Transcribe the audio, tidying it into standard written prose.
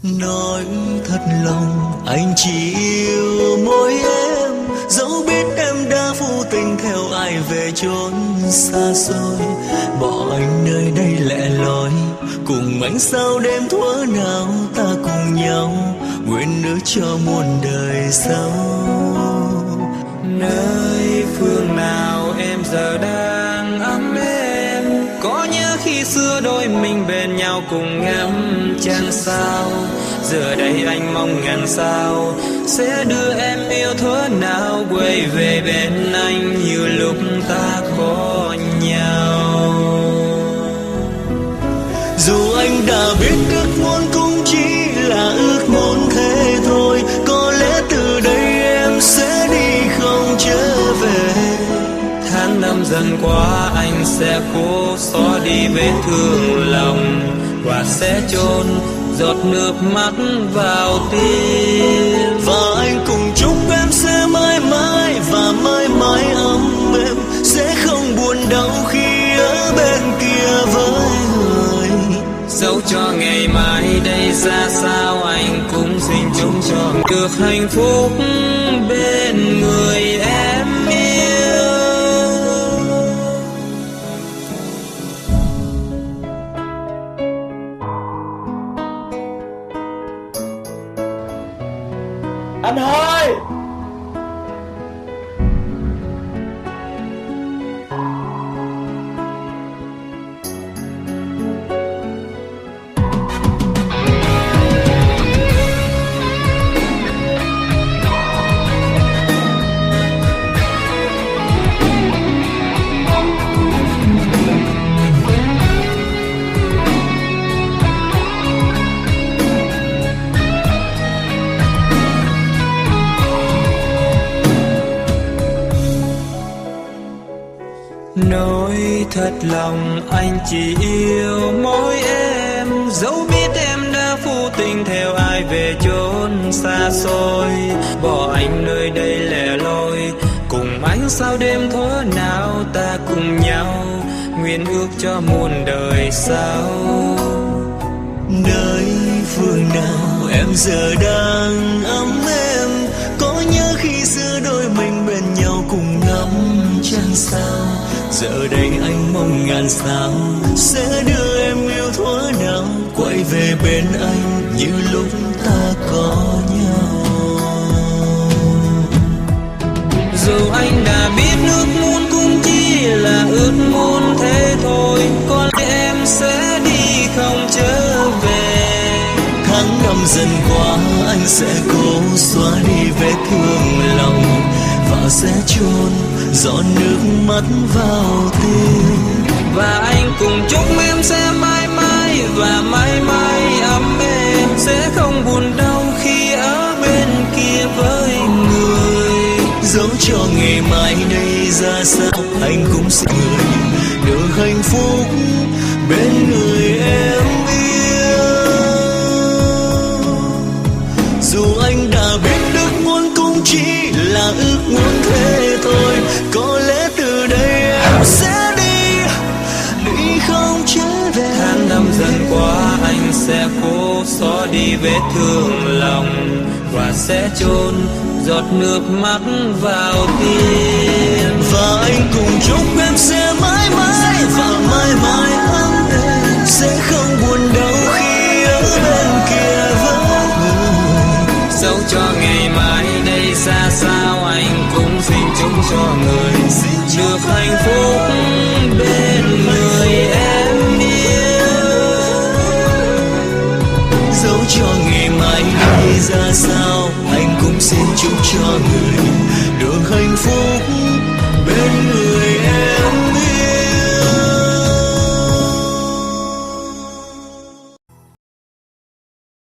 Nói thật lòng anh chỉ yêu mỗi em, dẫu biết em đã vô tình theo ai về chốn xa xôi. Bỏ anh nơi đây lẻ loi, cùng ánh sao đêm thuở nào ta cùng nhau nguyện ước cho muôn đời sau. Nơi phương nào em giờ đang ấm êm, có nhớ khi xưa đôi mình bên nhau cùng ngắm trăng sao. Giờ đây anh mong ngàn sao sẽ đưa em yêu thuở nào quay về bên anh như lúc ta có nhau. Dù anh đã biết ước muốn cũng chỉ là ước muốn thế thôi, có lẽ từ đây em sẽ đi không trở về. Tháng năm dần qua anh sẽ cố xóa đi vết thương lòng và sẽ chôn giọt nước mắt vào tim. Và anh cùng chúc em sẽ mãi mãi và mãi mãi ấm êm, sẽ không buồn đau khi ở bên kia với người. Dẫu cho ngày mai đây ra sao, anh cũng xin chúc cho được hạnh phúc bên người em yêu. Anh ơi! Nói thật lòng anh chỉ yêu mỗi em, dẫu biết em đã vô tình theo ai về chốn xa xôi. Bỏ anh nơi đây lẻ loi, cùng ánh sao đêm thuở nào ta cùng nhau nguyện ước cho muôn đời sau. Nơi phương nào em giờ đang ấm êm, có nhớ khi xưa đôi mình bên nhau cùng ngắm trăng sao. Giờ đây anh mong ngàn sao sẽ đưa em yêu thuở nào quay về bên anh như lúc ta có nhau. Dù anh đã biết ước muốn cũng chỉ là ước muốn thế thôi, có lẽ em sẽ đi không trở về. Tháng năm dần qua anh sẽ cố xóa đi vết thương lòng và sẽ chôn giọt nước mắt vào tim. Và anh cùng chúc em sẽ mãi mãi và mãi mãi ấm êm, sẽ không buồn đau khi ở bên kia với người. Dẫu cho ngày mai đây ra sao, anh cũng sẽ người được hạnh phúc bên người em yêu. Dù anh đã biết ước muốn cũng chỉ là ước muốn thế thôi, có lẽ từ đây em sẽ đi không trở về. Tháng năm dần qua anh sẽ cố xóa đi vết thương lòng và sẽ chôn giọt nước mắt vào tim. Và anh cùng chúc em sẽ mãi mãi và mãi mãi ấm êm, sẽ không buồn đau khi ở bên kia với người. Dẫu cho ngày mai đây xa sao, anh cũng xin chúc cho người được hạnh phúc bên người em yêu. Dẫu cho ngày mai đây ra sao, anh cũng xin chúc cho người được hạnh phúc bên người.